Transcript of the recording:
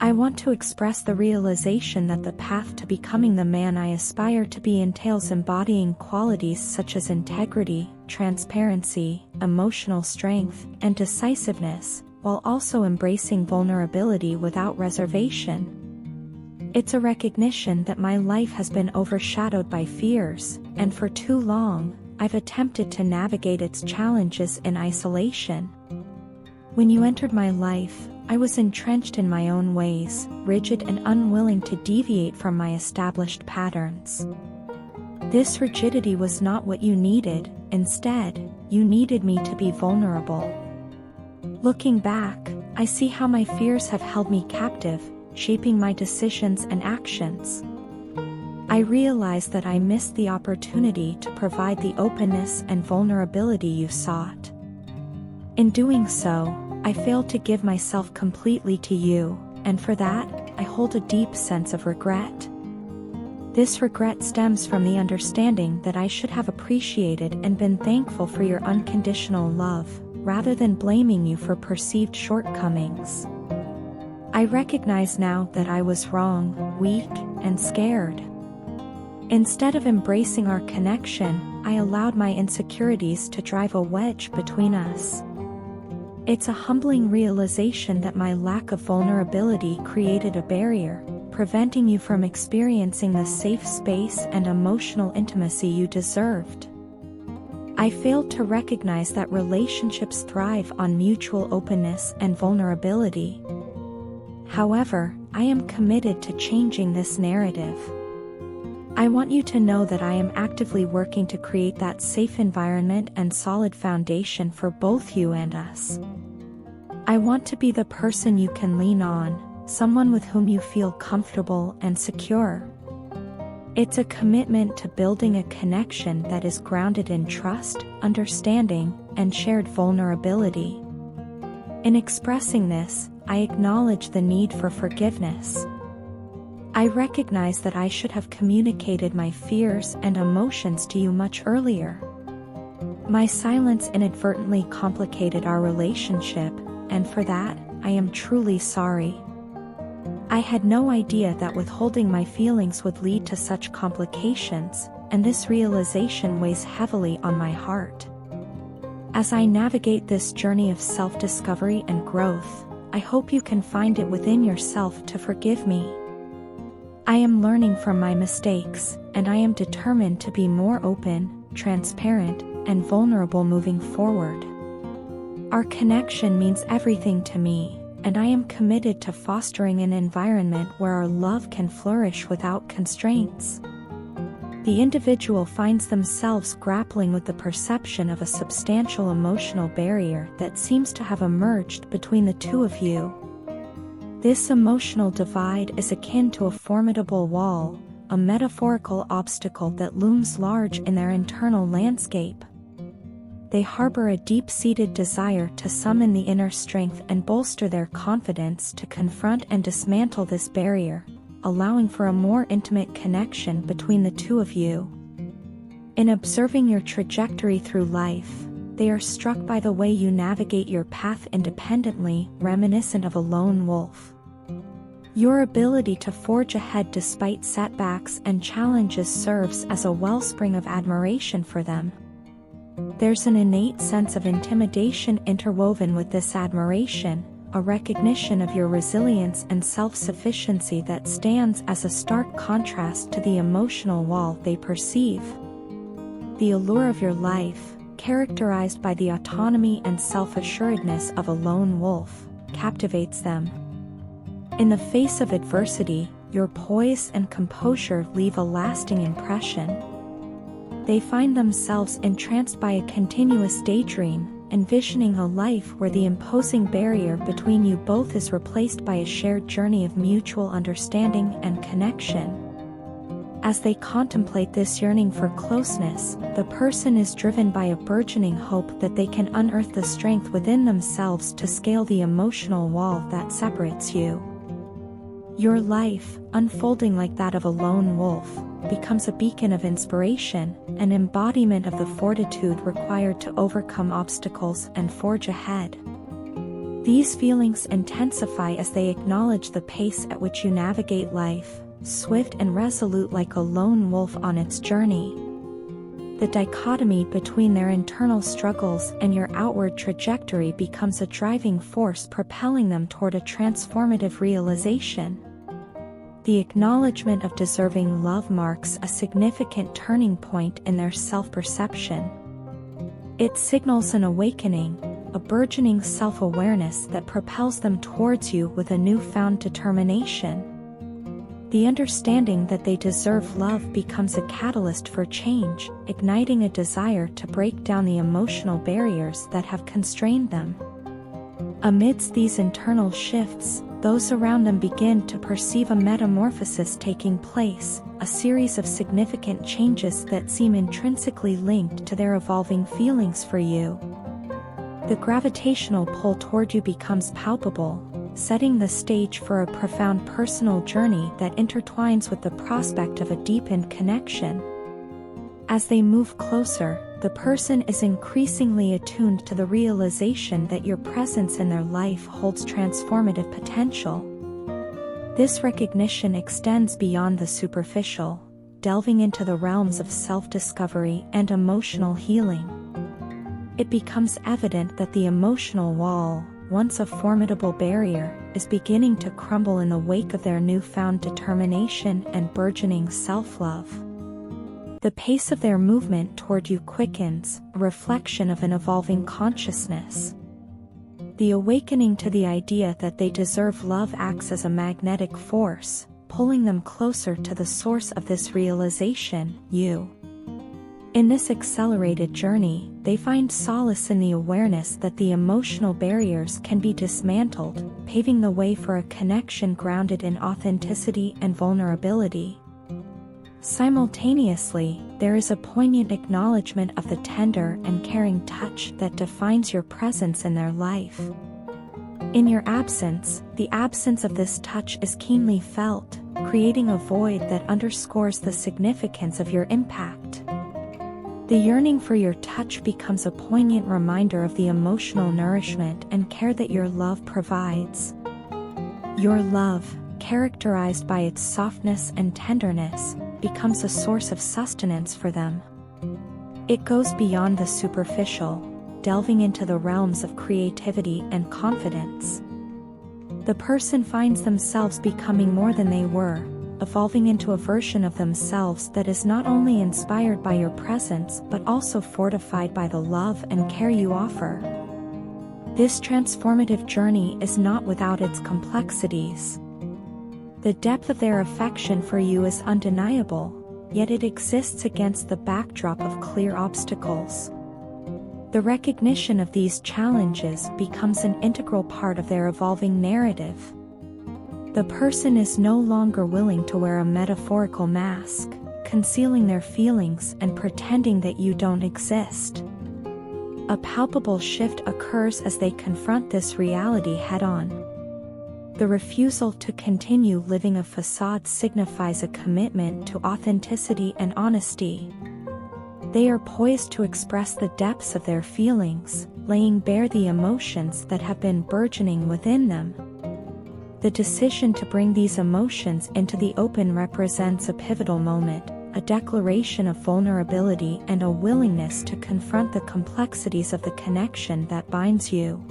I want to express the realization that the path to becoming the man I aspire to be entails embodying qualities such as integrity, transparency, emotional strength, and decisiveness, while also embracing vulnerability without reservation. It's a recognition that my life has been overshadowed by fears, and for too long, I've attempted to navigate its challenges in isolation. When you entered my life, I was entrenched in my own ways, rigid and unwilling to deviate from my established patterns. This rigidity was not what you needed. Instead, you needed me to be vulnerable. Looking back, I see how my fears have held me captive, shaping my decisions and actions. I realize that I missed the opportunity to provide the openness and vulnerability you sought. In doing so, I failed to give myself completely to you, and for that, I hold a deep sense of regret. This regret stems from the understanding that I should have appreciated and been thankful for your unconditional love, rather than blaming you for perceived shortcomings. I recognize now that I was wrong, weak, and scared. Instead of embracing our connection, I allowed my insecurities to drive a wedge between us. It's a humbling realization that my lack of vulnerability created a barrier, preventing you from experiencing the safe space and emotional intimacy you deserved. I failed to recognize that relationships thrive on mutual openness and vulnerability. However, I am committed to changing this narrative. I want you to know that I am actively working to create that safe environment and solid foundation for both you and us. I want to be the person you can lean on, someone with whom you feel comfortable and secure. It's a commitment to building a connection that is grounded in trust, understanding, and shared vulnerability. In expressing this, I acknowledge the need for forgiveness. I recognize that I should have communicated my fears and emotions to you much earlier. My silence inadvertently complicated our relationship, and for that, I am truly sorry. I had no idea that withholding my feelings would lead to such complications, and this realization weighs heavily on my heart. As I navigate this journey of self-discovery and growth, I hope you can find it within yourself to forgive me. I am learning from my mistakes, and I am determined to be more open, transparent, and vulnerable moving forward. Our connection means everything to me, and I am committed to fostering an environment where our love can flourish without constraints. The individual finds themselves grappling with the perception of a substantial emotional barrier that seems to have emerged between the two of you. This emotional divide is akin to a formidable wall, a metaphorical obstacle that looms large in their internal landscape. They harbor a deep-seated desire to summon the inner strength and bolster their confidence to confront and dismantle this barrier, allowing for a more intimate connection between the two of you. In observing your trajectory through life, they are struck by the way you navigate your path independently, reminiscent of a lone wolf. Your ability to forge ahead despite setbacks and challenges serves as a wellspring of admiration for them. There's an innate sense of intimidation interwoven with this admiration, a recognition of your resilience and self-sufficiency that stands as a stark contrast to the emotional wall they perceive. The allure of your life, characterized by the autonomy and self-assuredness of a lone wolf, captivates them. In the face of adversity, your poise and composure leave a lasting impression. They find themselves entranced by a continuous daydream, envisioning a life where the imposing barrier between you both is replaced by a shared journey of mutual understanding and connection. As they contemplate this yearning for closeness, the person is driven by a burgeoning hope that they can unearth the strength within themselves to scale the emotional wall that separates you. Your life, unfolding like that of a lone wolf, becomes a beacon of inspiration, an embodiment of the fortitude required to overcome obstacles and forge ahead. These feelings intensify as they acknowledge the pace at which you navigate life, swift and resolute like a lone wolf on its journey. The dichotomy between their internal struggles and your outward trajectory becomes a driving force propelling them toward a transformative realization. The acknowledgement of deserving love marks a significant turning point in their self-perception. It signals an awakening, a burgeoning self-awareness that propels them towards you with a newfound determination. The understanding that they deserve love becomes a catalyst for change, igniting a desire to break down the emotional barriers that have constrained them. Amidst these internal shifts, those around them begin to perceive a metamorphosis taking place, a series of significant changes that seem intrinsically linked to their evolving feelings for you. The gravitational pull toward you becomes palpable, setting the stage for a profound personal journey that intertwines with the prospect of a deepened connection. As they move closer, the person is increasingly attuned to the realization that your presence in their life holds transformative potential. This recognition extends beyond the superficial, delving into the realms of self-discovery and emotional healing. It becomes evident that the emotional wall, once a formidable barrier, is beginning to crumble in the wake of their newfound determination and burgeoning self-love. The pace of their movement toward you quickens, a reflection of an evolving consciousness. The awakening to the idea that they deserve love acts as a magnetic force, pulling them closer to the source of this realization, you. In this accelerated journey, they find solace in the awareness that the emotional barriers can be dismantled, paving the way for a connection grounded in authenticity and vulnerability. Simultaneously, there is a poignant acknowledgement of the tender and caring touch that defines your presence in their life. In your absence, the absence of this touch is keenly felt, creating a void that underscores the significance of your impact. The yearning for your touch becomes a poignant reminder of the emotional nourishment and care that your love provides. Your love, characterized by its softness and tenderness, becomes a source of sustenance for them. It goes beyond the superficial, delving into the realms of creativity and confidence. The person finds themselves becoming more than they were, evolving into a version of themselves that is not only inspired by your presence but also fortified by the love and care you offer. This transformative journey is not without its complexities. The depth of their affection for you is undeniable, yet it exists against the backdrop of clear obstacles. The recognition of these challenges becomes an integral part of their evolving narrative. The person is no longer willing to wear a metaphorical mask, concealing their feelings and pretending that you don't exist. A palpable shift occurs as they confront this reality head-on. The refusal to continue living a facade signifies a commitment to authenticity and honesty. They are poised to express the depths of their feelings, laying bare the emotions that have been burgeoning within them. The decision to bring these emotions into the open represents a pivotal moment, a declaration of vulnerability and a willingness to confront the complexities of the connection that binds you.